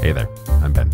Hey there, I'm Ben.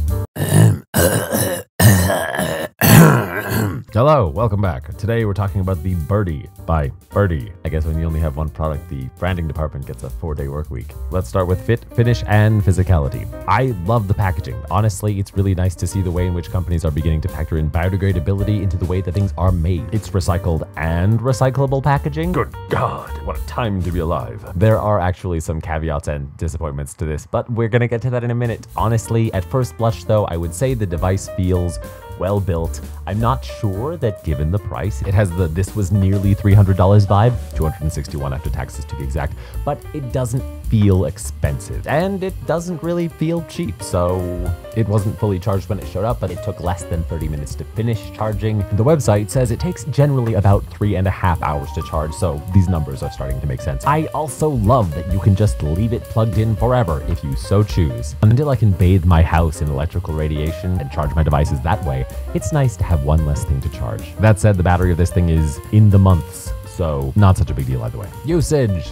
Hello, welcome back. Today we're talking about the Birdie by Birdie. I guess when you only have one product, the branding department gets a 4-day work week. Let's start with fit, finish, and physicality. I love the packaging. Honestly, it's really nice to see the way in which companies are beginning to factor in biodegradability into the way that things are made. It's recycled and recyclable packaging. Good God, what a time to be alive. There are actually some caveats and disappointments to this, but we're gonna get to that in a minute. Honestly, at first blush though, I would say the device feels well built. I'm not sure that given the price, it has the this was nearly $300 vibe, $261 after taxes to be exact, but it doesn't feel expensive and it doesn't really feel cheap. So it wasn't fully charged when it showed up, but it took less than 30 minutes to finish charging. The website says it takes generally about 3.5 hours to charge, so these numbers are starting to make sense. I also love that you can just leave it plugged in forever if you so choose. Until I can bathe my house in electrical radiation and charge my devices that way, it's nice to have one less thing to charge. That said, the battery of this thing is in the months, so not such a big deal either way. Usage.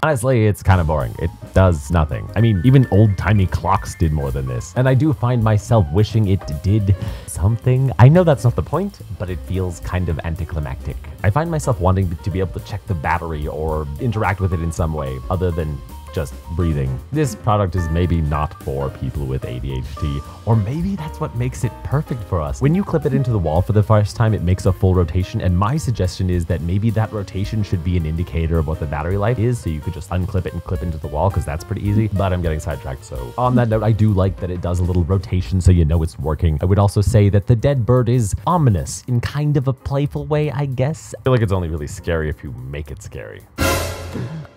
Honestly, it's kind of boring. It does nothing. I mean, even old-timey clocks did more than this. And I do find myself wishing it did something. I know that's not the point, but it feels kind of anticlimactic. I find myself wanting to be able to check the battery or interact with it in some way other than just breathing. This product is maybe not for people with ADHD, or maybe that's what makes it perfect for us. When you clip it into the wall for the first time, it makes a full rotation, and my suggestion is that maybe that rotation should be an indicator of what the battery life is, so you could just unclip it and clip into the wall, because that's pretty easy, but I'm getting sidetracked. So on that note, I do like that it does a little rotation so you know it's working. I would also say that the dead bird is ominous in kind of a playful way, I guess. I feel like it's only really scary if you make it scary.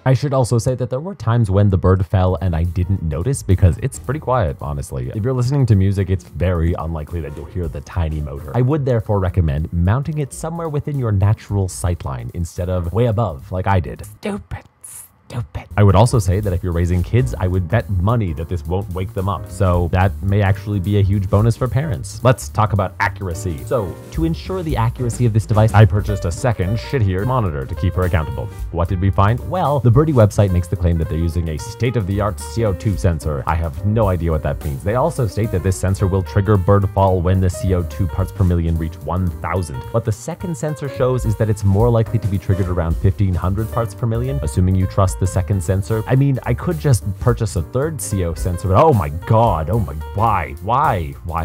I should also say that there were times when the bird fell and I didn't notice because it's pretty quiet, honestly. If you're listening to music, it's very unlikely that you'll hear the tiny motor. I would therefore recommend mounting it somewhere within your natural sightline instead of way above like I did. Stupid. I would also say that if you're raising kids, I would bet money that this won't wake them up. So that may actually be a huge bonus for parents. Let's talk about accuracy. So to ensure the accuracy of this device, I purchased a second shittier monitor to keep her accountable. What did we find? Well, the Birdie website makes the claim that they're using a state-of-the-art CO2 sensor. I have no idea what that means. They also state that this sensor will trigger bird fall when the CO2 parts per million reach 1,000. What the second sensor shows is that it's more likely to be triggered around 1,500 parts per million, assuming you trust the second sensor. I mean, I could just purchase a third CO sensor, but oh my God, why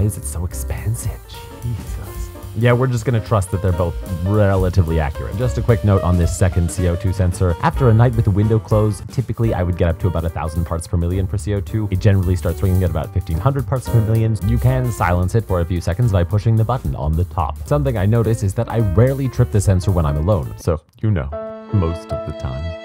is it so expensive? Jesus. Yeah, we're just gonna trust that they're both relatively accurate. Just a quick note on this second CO2 sensor. After a night with the window closed, typically I would get up to about 1,000 parts per million for CO2. It generally starts swinging at about 1,500 parts per million. You can silence it for a few seconds by pushing the button on the top. Something I notice is that I rarely trip the sensor when I'm alone. So, you know, most of the time.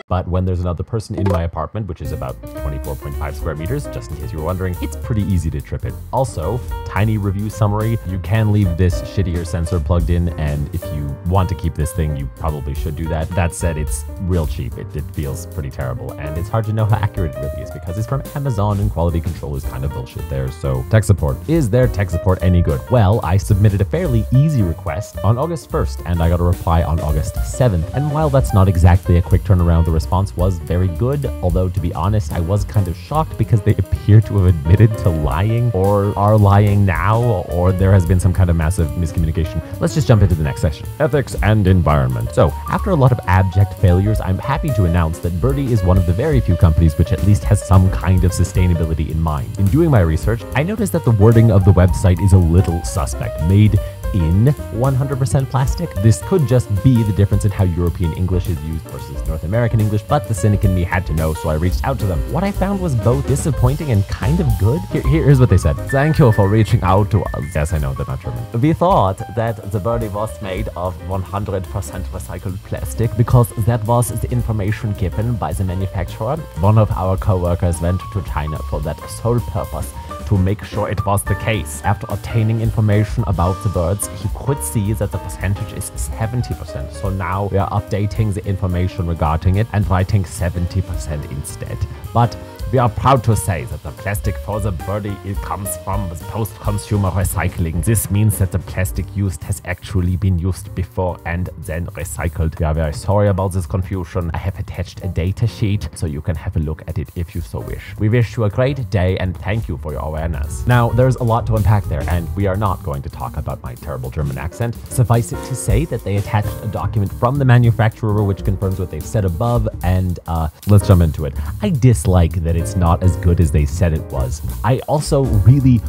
But when there's another person in my apartment, which is about 24.5 square meters, just in case you were wondering, it's pretty easy to trip it. Also, tiny review summary, you can leave this shittier sensor plugged in, and if you want to keep this thing, you probably should do that. That said, it's real cheap. It feels pretty terrible, and it's hard to know how accurate it really is because it's from Amazon and quality control is kind of bullshit there. So tech support. Is their tech support any good? Well, I submitted a fairly easy request on August 1st, and I got a reply on August 7th. And while that's not exactly a quick turnaround, the response was very good, although to be honest, I was kind of shocked because they appear to have admitted to lying or are lying now, or there has been some kind of massive miscommunication. Let's just jump into the next section. Ethics and environment. So after a lot of abject failures, I'm happy to announce that Birdie is one of the very few companies which at least has some kind of sustainability in mind. In doing my research, I noticed that the wording of the website is a little suspect. Made in 100% plastic. This could just be the difference in how European English is used versus North American English, but the cynic in me had to know, so I reached out to them. What I found was both disappointing and kind of good. Here's what they said. Thank you for reaching out to us. Yes, I know, they're not German. We thought that the Birdie was made of 100% recycled plastic because that was the information given by the manufacturer. One of our co-workers went to China for that sole purpose, to make sure it was the case. After obtaining information about the birds, he could see that the percentage is 70%. So now we are updating the information regarding it and writing 70% instead. But We are proud to say that the plastic for the Birdie, it comes from post-consumer recycling. This means that the plastic used has actually been used before and then recycled. We are very sorry about this confusion. I have attached a data sheet so you can have a look at it if you so wish. We wish you a great day and thank you for your awareness. Now, there's a lot to unpack there, and we are not going to talk about my terrible German accent. Suffice it to say that they attached a document from the manufacturer which confirms what they've said above, and let's jump into it. I dislike that it's not as good as they said it was. I also really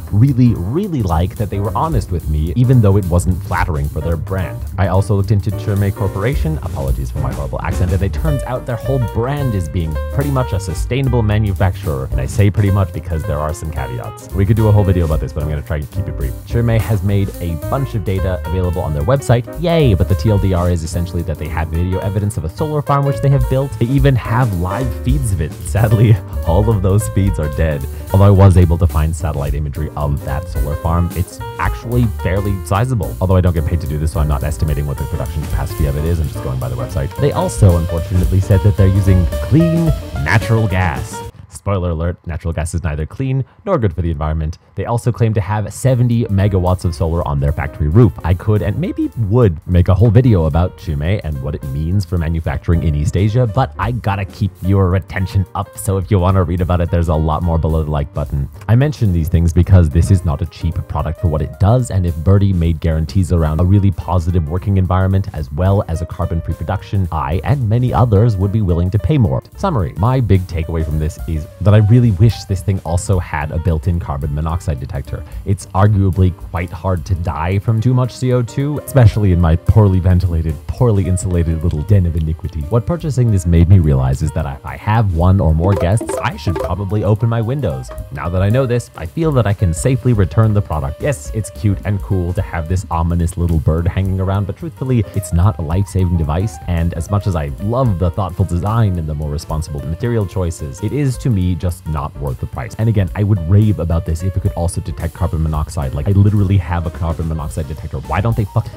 like that they were honest with me, even though it wasn't flattering for their brand. I also looked into Churme Corporation, apologies for my horrible accent, and it turns out their whole brand is being pretty much a sustainable manufacturer, and I say pretty much because there are some caveats. We could do a whole video about this, but I'm going to try to keep it brief. Churme has made a bunch of data available on their website, yay, but the TLDR is essentially that they have video evidence of a solar farm which they have built. They even have live feeds of it. Sadly, all of those feeds are dead. Although I was able to find satellite imagery of that solar farm, it's actually fairly sizable. Although I don't get paid to do this, so I'm not estimating what the production capacity of it is, I'm just going by the website. They also, unfortunately, said that they're using clean natural gas. Spoiler alert, natural gas is neither clean nor good for the environment. They also claim to have 70 megawatts of solar on their factory roof. I could and maybe would make a whole video about Churme and what it means for manufacturing in East Asia, but I gotta keep your attention up, so if you want to read about it, there's a lot more below the like button. I mention these things because this is not a cheap product for what it does, and if Birdie made guarantees around a really positive working environment as well as a carbon-free production, I and many others would be willing to pay more. Summary, my big takeaway from this is that I really wish this thing also had a built-in carbon monoxide detector. It's arguably quite hard to die from too much CO2, especially in my poorly ventilated, poorly insulated little den of iniquity. What purchasing this made me realize is that if I have one or more guests, I should probably open my windows. Now that I know this, I feel that I can safely return the product. Yes, it's cute and cool to have this ominous little bird hanging around, but truthfully, it's not a life-saving device, and as much as I love the thoughtful design and the more responsible material choices, it is to me just not worth the price. And again, I would rave about this if it could also detect carbon monoxide. Like, I literally have a carbon monoxide detector. Why don't they fuck?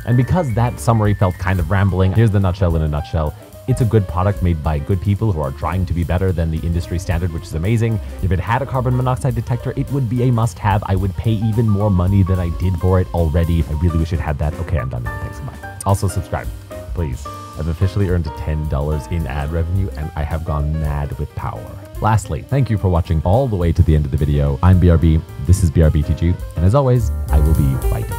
And because that summary felt kind of rambling, here's the nutshell in a nutshell. It's a good product made by good people who are trying to be better than the industry standard, which is amazing. If it had a carbon monoxide detector, it would be a must-have. I would pay even more money than I did for it already. I really wish it had that. Okay, I'm done now. Thanks, bye. Also subscribe, please. I've officially earned $10 in ad revenue, and I have gone mad with power. Lastly, thank you for watching all the way to the end of the video. I'm BRB, this is BRBTG, and as always, I will be right back.